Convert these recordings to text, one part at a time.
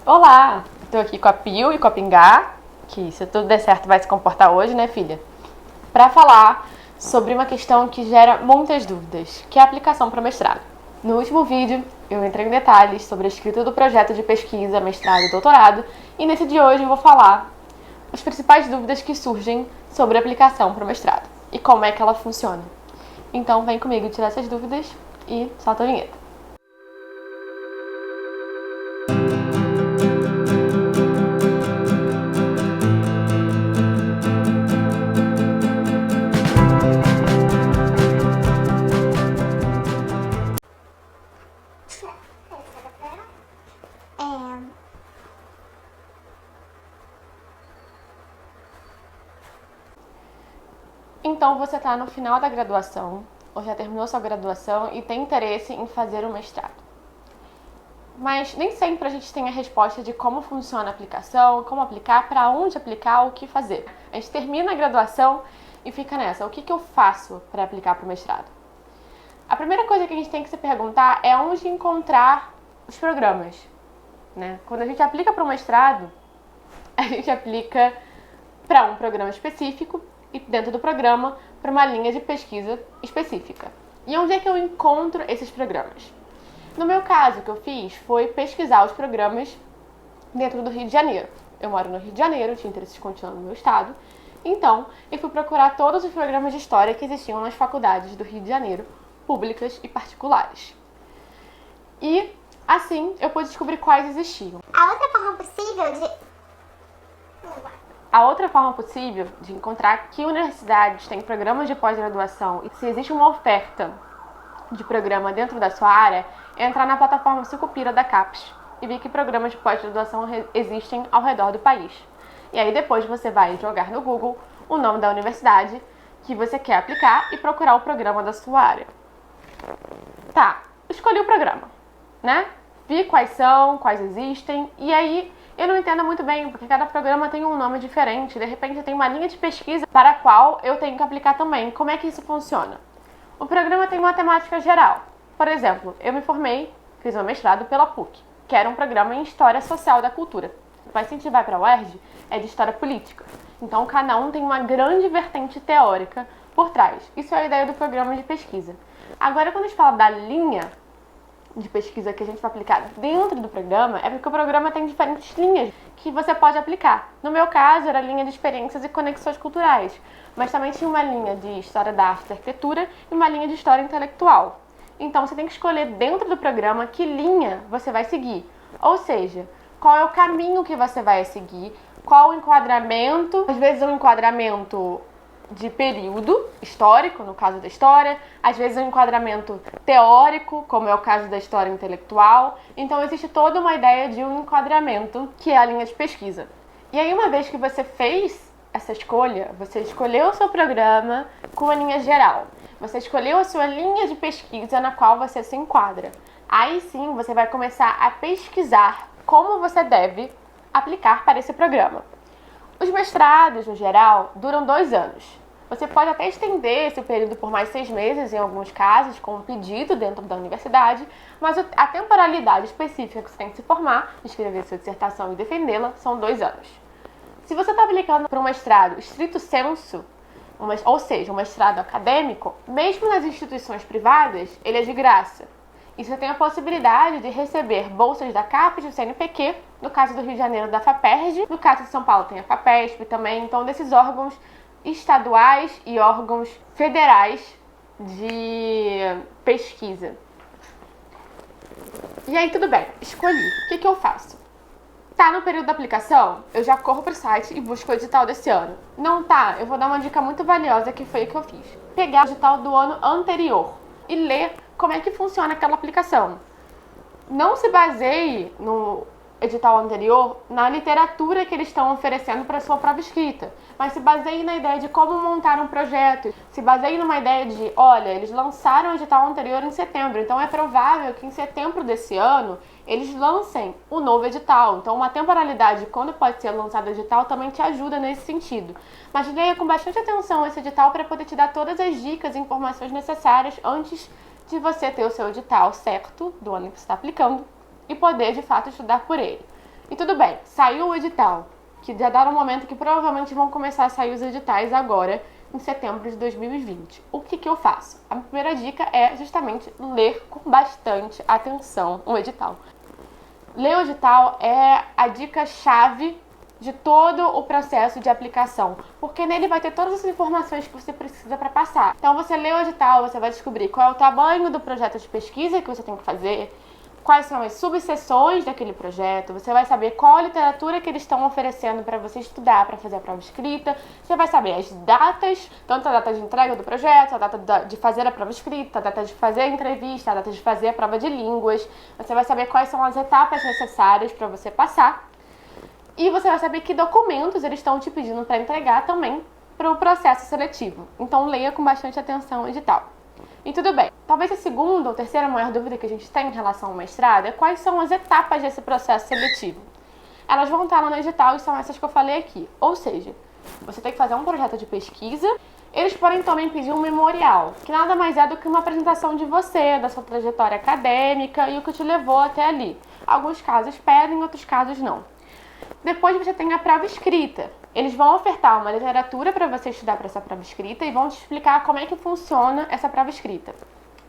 Olá! Estou aqui com a Pio e com a Pingá, que se tudo der certo vai se comportar hoje, né, filha? Para falar sobre uma questão que gera muitas dúvidas, que é a aplicação para o mestrado. No último vídeo, eu entrei em detalhes sobre a escrita do projeto de pesquisa, mestrado e doutorado, e nesse de hoje eu vou falar as principais dúvidas que surgem sobre a aplicação para o mestrado e como é que ela funciona. Então vem comigo tirar essas dúvidas e solta a vinheta. Então você está no final da graduação, ou já terminou sua graduação e tem interesse em fazer um mestrado. Mas nem sempre a gente tem a resposta de como funciona a aplicação, como aplicar, para onde aplicar, o que fazer. A gente termina a graduação e fica nessa, o que eu faço para aplicar para o mestrado? A primeira coisa que a gente tem que se perguntar é onde encontrar os programas, né? Quando a gente aplica para o mestrado, a gente aplica para um programa específico e dentro do programa para uma linha de pesquisa específica. E onde é que eu encontro esses programas? No meu caso, o que eu fiz foi pesquisar os programas dentro do Rio de Janeiro. Eu moro no Rio de Janeiro, tinha interesse de continuar no meu estado, então eu fui procurar todos os programas de história que existiam nas faculdades do Rio de Janeiro, públicas e particulares. E assim eu pude descobrir quais existiam. A outra forma possível de encontrar que universidades têm programas de pós-graduação e se existe uma oferta de programa dentro da sua área é entrar na plataforma Sucupira da CAPES e ver que programas de pós-graduação existem ao redor do país. E aí depois você vai jogar no Google o nome da universidade que você quer aplicar e procurar o programa da sua área. Tá, escolhi o programa, né? Vi quais são, quais existem, e aí eu não entendo muito bem, porque cada programa tem um nome diferente, de repente tem uma linha de pesquisa para a qual eu tenho que aplicar também. Como é que isso funciona? O programa tem uma temática geral. Por exemplo, eu me formei, fiz meu mestrado pela PUC, que era um programa em História Social da Cultura. Mas se a gente vai para a UERJ, é de História Política. Então cada um tem uma grande vertente teórica por trás. Isso é a ideia do programa de pesquisa. Agora, quando a gente fala da linha de pesquisa que a gente vai aplicar dentro do programa, é porque o programa tem diferentes linhas que você pode aplicar. No meu caso, era a linha de experiências e conexões culturais, mas também tinha uma linha de história da arte e da arquitetura e uma linha de história intelectual. Então, você tem que escolher dentro do programa que linha você vai seguir. Ou seja, qual é o caminho que você vai seguir, qual o enquadramento, às vezes um enquadramento de período histórico, no caso da história, às vezes um enquadramento teórico, como é o caso da história intelectual. Então existe toda uma ideia de um enquadramento, que é a linha de pesquisa. E aí, uma vez que você fez essa escolha, você escolheu o seu programa com a linha geral, você escolheu a sua linha de pesquisa na qual você se enquadra. Aí sim você vai começar a pesquisar como você deve aplicar para esse programa. Os mestrados, no geral, duram 2 anos. Você pode até estender esse período por mais 6 meses, em alguns casos, com um pedido dentro da universidade, mas a temporalidade específica que você tem que se formar, escrever sua dissertação e defendê-la, são 2 anos. Se você está aplicando para um mestrado estrito sensu, ou seja, um mestrado acadêmico, mesmo nas instituições privadas, ele é de graça. E você tem a possibilidade de receber bolsas da CAPES, do CNPq, no caso do Rio de Janeiro da FAPERJ, no caso de São Paulo tem a FAPESP também, então desses órgãos estaduais e órgãos federais de pesquisa. E aí tudo bem, escolhi. O que eu faço? Tá no período da aplicação, eu já corro pro site e busco o edital desse ano. Não tá, eu vou dar uma dica muito valiosa que foi o que eu fiz. Pegar o edital do ano anterior e ler como é que funciona aquela aplicação. Não se baseie no edital anterior na literatura que eles estão oferecendo para sua prova escrita, mas se baseie na ideia de como montar um projeto, se baseie numa ideia de, olha, eles lançaram o edital anterior em setembro, então é provável que em setembro desse ano eles lancem o novo edital. Então uma temporalidade de quando pode ser lançado o edital também te ajuda nesse sentido. Mas leia com bastante atenção esse edital para poder te dar todas as dicas e informações necessárias antes de você ter o seu edital certo do ano que você está aplicando e poder de fato estudar por ele. E tudo bem, saiu o edital, que já dá no momento que provavelmente vão começar a sair os editais agora, em setembro de 2020. O que eu faço? A primeira dica é justamente ler com bastante atenção o edital. Ler o edital é a dica-chave de todo o processo de aplicação, porque nele vai ter todas as informações que você precisa para passar. Então você lê o edital, você vai descobrir qual é o tamanho do projeto de pesquisa que você tem que fazer, quais são as subseções daquele projeto, você vai saber qual a literatura que eles estão oferecendo para você estudar, para fazer a prova escrita, você vai saber as datas, tanto a data de entrega do projeto, a data de fazer a prova escrita, a data de fazer a entrevista, a data de fazer a prova de línguas, você vai saber quais são as etapas necessárias para você passar e você vai saber que documentos eles estão te pedindo para entregar também para o processo seletivo. Então leia com bastante atenção o edital. E tudo bem. Talvez a segunda ou terceira maior dúvida que a gente tem em relação ao mestrado é quais são as etapas desse processo seletivo. Elas vão estar no edital e são essas que eu falei aqui. Ou seja, você tem que fazer um projeto de pesquisa. Eles podem também pedir um memorial, que nada mais é do que uma apresentação de você, da sua trajetória acadêmica e o que te levou até ali. Alguns casos pedem, outros casos não. Depois você tem a prova escrita. Eles vão ofertar uma literatura para você estudar para essa prova escrita e vão te explicar como é que funciona essa prova escrita.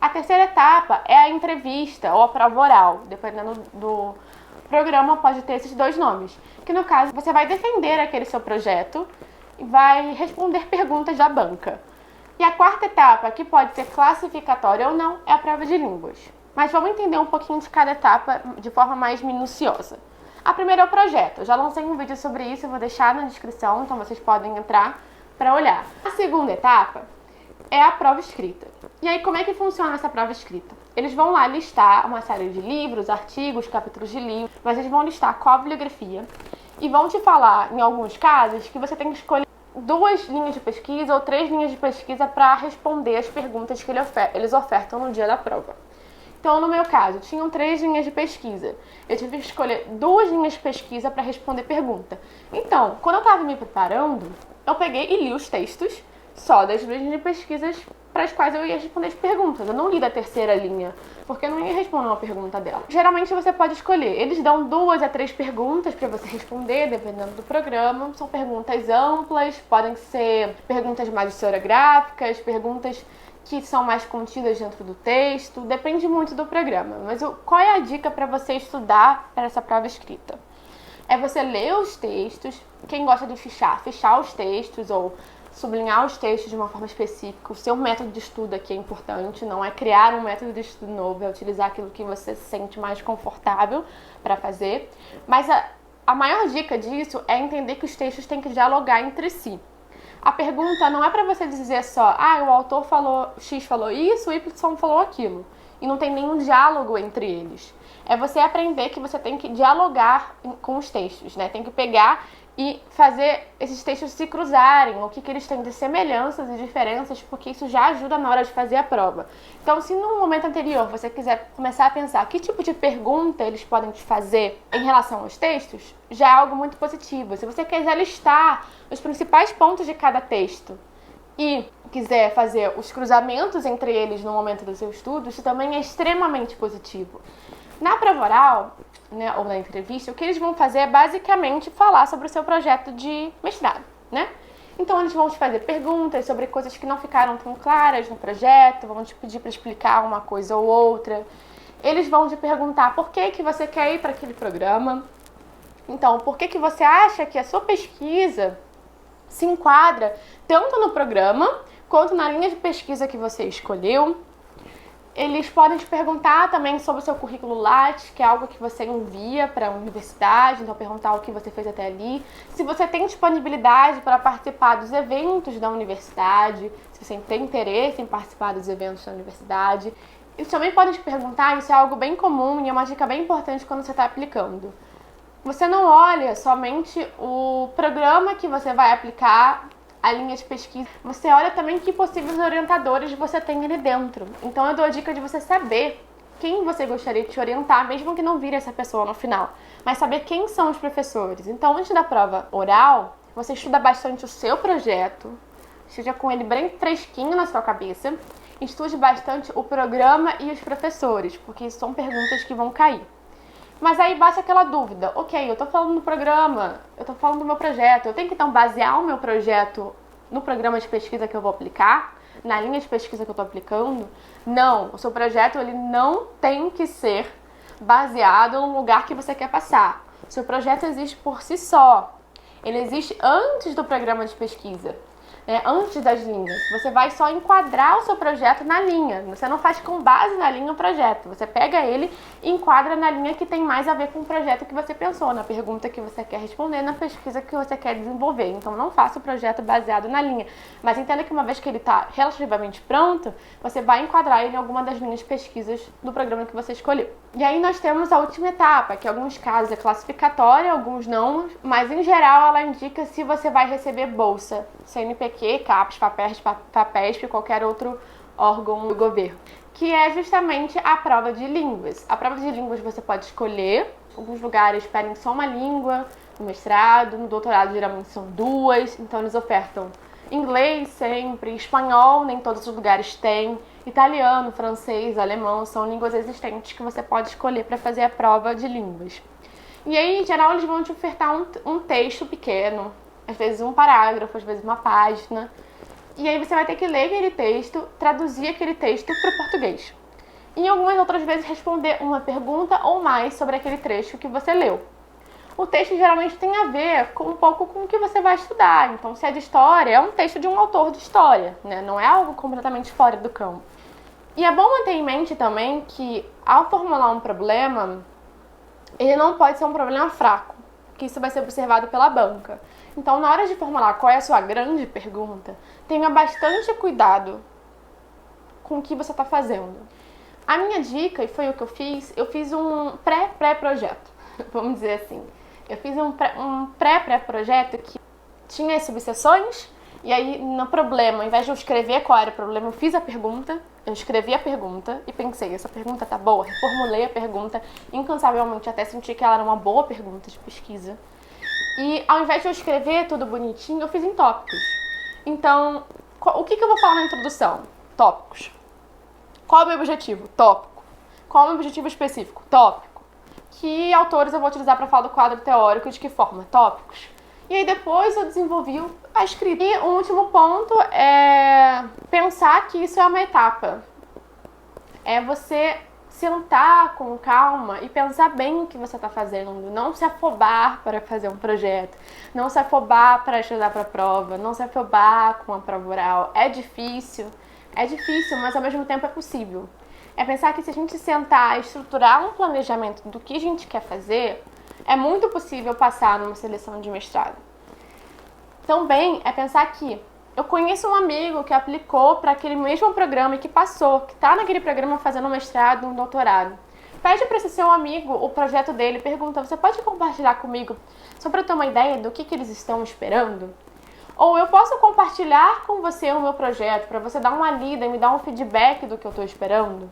A terceira etapa é a entrevista ou a prova oral, dependendo do programa pode ter esses dois nomes. Que no caso você vai defender aquele seu projeto e vai responder perguntas da banca. E a quarta etapa, que pode ser classificatória ou não, é a prova de línguas. Mas vamos entender um pouquinho de cada etapa de forma mais minuciosa. A primeira é o projeto. Eu já lancei um vídeo sobre isso, eu vou deixar na descrição, então vocês podem entrar para olhar. A segunda etapa é a prova escrita. E aí, como é que funciona essa prova escrita? Eles vão lá listar uma série de livros, artigos, capítulos de livros, mas eles vão listar qual a bibliografia e vão te falar, em alguns casos, que você tem que escolher 2 linhas de pesquisa ou 3 linhas de pesquisa para responder as perguntas que eles ofertam no dia da prova. Então, no meu caso, tinham 3 linhas de pesquisa. Eu tive que escolher 2 linhas de pesquisa para responder pergunta. Então, quando eu estava me preparando, eu peguei e li os textos só das 2 linhas de pesquisas para as quais eu ia responder as perguntas. Eu não li da terceira linha, porque eu não ia responder uma pergunta dela. Geralmente você pode escolher. Eles dão 2 a 3 perguntas para você responder, dependendo do programa. São perguntas amplas, podem ser perguntas mais historiográficas, perguntas que são mais contidas dentro do texto, depende muito do programa. Mas qual é a dica para você estudar para essa prova escrita? É você ler os textos, quem gosta de fichar os textos ou sublinhar os textos de uma forma específica. O seu método de estudo aqui é importante, não é criar um método de estudo novo, é utilizar aquilo que você se sente mais confortável para fazer. Mas a maior dica disso é entender que os textos têm que dialogar entre si. A pergunta não é para você dizer só, o autor falou, X falou isso, o Y falou aquilo. E não tem nenhum diálogo entre eles. É você aprender que você tem que dialogar com os textos, né? Tem que pegar e fazer esses textos se cruzarem, o que eles têm de semelhanças e diferenças, porque isso já ajuda na hora de fazer a prova. Então, se no momento anterior você quiser começar a pensar que tipo de pergunta eles podem te fazer em relação aos textos, já é algo muito positivo. Se você quiser listar os principais pontos de cada texto e quiser fazer os cruzamentos entre eles no momento do seu estudo, isso também é extremamente positivo. Na prova oral, né, ou na entrevista, o que eles vão fazer é basicamente falar sobre o seu projeto de mestrado, né? Então eles vão te fazer perguntas sobre coisas que não ficaram tão claras no projeto, vão te pedir para explicar uma coisa ou outra. Eles vão te perguntar por que você quer ir para aquele programa. Então, por que você acha que a sua pesquisa se enquadra tanto no programa quanto na linha de pesquisa que você escolheu. Eles podem te perguntar também sobre o seu currículo Lattes, que é algo que você envia para a universidade, então perguntar o que você fez até ali. Se você tem disponibilidade para participar dos eventos da universidade, se você tem interesse em participar dos eventos da universidade. Eles também podem te perguntar, isso é algo bem comum e é uma dica bem importante quando você está aplicando. Você não olha somente o programa que você vai aplicar, a linha de pesquisa, você olha também que possíveis orientadores você tem ali dentro. Então eu dou a dica de você saber quem você gostaria de te orientar, mesmo que não vire essa pessoa no final, mas saber quem são os professores. Então antes da prova oral, você estuda bastante o seu projeto, esteja com ele bem fresquinho na sua cabeça, estude bastante o programa e os professores, porque são perguntas que vão cair. Mas aí bate aquela dúvida, ok, eu tô falando do programa, eu tô falando do meu projeto, eu tenho que então basear o meu projeto no programa de pesquisa que eu vou aplicar, na linha de pesquisa que eu tô aplicando? Não, o seu projeto ele não tem que ser baseado no lugar que você quer passar. O seu projeto existe por si só, ele existe antes do programa de pesquisa. Antes das linhas. Você vai só enquadrar o seu projeto na linha. Você não faz com base na linha o projeto. Você pega ele e enquadra na linha que tem mais a ver com o projeto que você pensou, na pergunta que você quer responder, na pesquisa que você quer desenvolver. Então não faça o projeto baseado na linha. Mas entenda que uma vez que ele está relativamente pronto, você vai enquadrar ele em alguma das linhas de pesquisas do programa que você escolheu. E aí nós temos a última etapa, que em alguns casos é classificatória, alguns não, mas em geral ela indica se você vai receber bolsa, CNPq, CAPES, FAPESP, qualquer outro órgão do governo, que é justamente a prova de línguas. A prova de línguas você pode escolher, alguns lugares pedem só uma língua, no mestrado, no doutorado geralmente são duas, então eles ofertam inglês sempre, espanhol nem todos os lugares têm, italiano, francês, alemão, são línguas existentes que você pode escolher para fazer a prova de línguas. E aí, em geral, eles vão te ofertar um texto pequeno, às vezes um parágrafo, às vezes uma página. E aí você vai ter que ler aquele texto, traduzir aquele texto para o português. E em algumas outras vezes responder uma pergunta ou mais sobre aquele trecho que você leu. O texto geralmente tem a ver com um pouco com o que você vai estudar. Então, se é de história, é um texto de um autor de história, né? Não é algo completamente fora do campo. E é bom manter em mente também que, ao formular um problema, ele não pode ser um problema fraco, que isso vai ser observado pela banca. Então, na hora de formular qual é a sua grande pergunta, tenha bastante cuidado com o que você está fazendo. A minha dica, e foi o que eu fiz um pré-projeto, vamos dizer assim. Eu fiz um pré-projeto que tinha as subseções, e aí no problema, ao invés de eu escrever qual era o problema, eu fiz a pergunta, eu escrevi a pergunta e pensei, essa pergunta tá boa, reformulei a pergunta incansavelmente até sentir que ela era uma boa pergunta de pesquisa. E ao invés de eu escrever tudo bonitinho, eu fiz em tópicos. Então, o que eu vou falar na introdução? Tópicos. Qual é o meu objetivo? Tópico. Qual é o meu objetivo específico? Tópico. Que autores eu vou utilizar para falar do quadro teórico, de que forma? Tópicos. E aí depois eu desenvolvi a escrita. E o último ponto é pensar que isso é uma etapa. É você sentar com calma e pensar bem o que você está fazendo. Não se afobar para fazer um projeto. Não se afobar para estudar para a prova. Não se afobar com a prova oral. É difícil, mas ao mesmo tempo é possível. É pensar que se a gente sentar e estruturar um planejamento do que a gente quer fazer, é muito possível passar numa seleção de mestrado. Também é pensar que eu conheço um amigo que aplicou para aquele mesmo programa e que passou, que está naquele programa fazendo um mestrado, um doutorado. Pede para esse seu amigo o projeto dele, pergunta, você pode compartilhar comigo só para eu ter uma ideia do que eles estão esperando? Ou eu posso compartilhar com você o meu projeto para você dar uma lida e me dar um feedback do que eu estou esperando?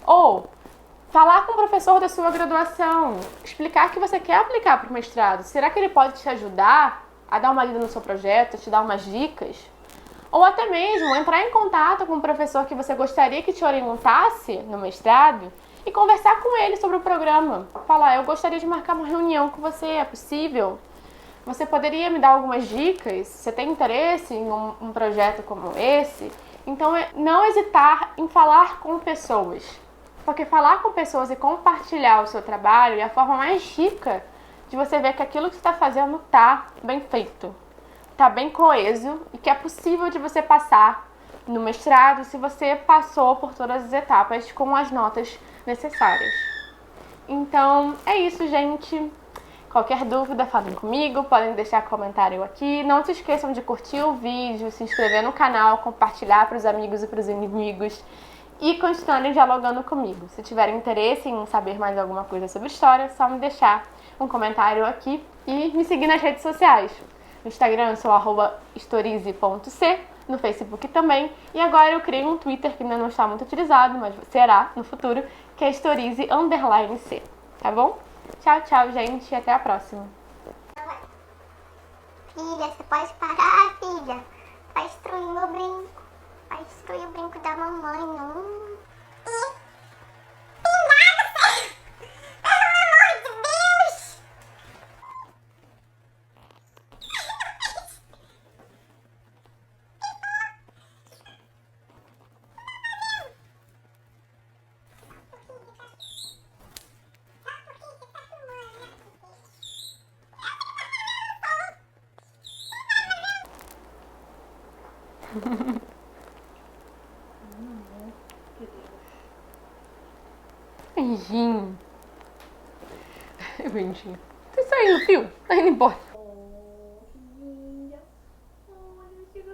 Ou falar com o professor da sua graduação, explicar que você quer aplicar para o mestrado. Será que ele pode te ajudar a dar uma lida no seu projeto, te dar umas dicas? Ou até mesmo entrar em contato com o professor que você gostaria que te orientasse no mestrado e conversar com ele sobre o programa. Falar, eu gostaria de marcar uma reunião com você, é possível? Você poderia me dar algumas dicas? Você tem interesse em um projeto como esse? Então, não hesitar em falar com pessoas. Porque falar com pessoas e compartilhar o seu trabalho é a forma mais rica de você ver que aquilo que você está fazendo está bem feito, está bem coeso e que é possível de você passar no mestrado se você passou por todas as etapas com as notas necessárias. Então, é isso, gente. Qualquer dúvida, falem comigo, podem deixar comentário aqui. Não se esqueçam de curtir o vídeo, se inscrever no canal, compartilhar para os amigos e para os inimigos e continuarem dialogando comigo. Se tiverem interesse em saber mais alguma coisa sobre história, é só me deixar um comentário aqui e me seguir nas redes sociais. No Instagram eu sou @historize.c, no Facebook também. E agora eu criei um Twitter que ainda não está muito utilizado, mas será no futuro, que é historize_c, tá bom? Tchau, tchau, gente, e até a próxima. Filha, você pode parar, filha? Vai destruir meu brinco. Vai destruir o brinco da mamãe, não. E... Pingado, filho! Pelo amor Beijinho. Beijinho. Tá saindo, filho. Tá indo embora.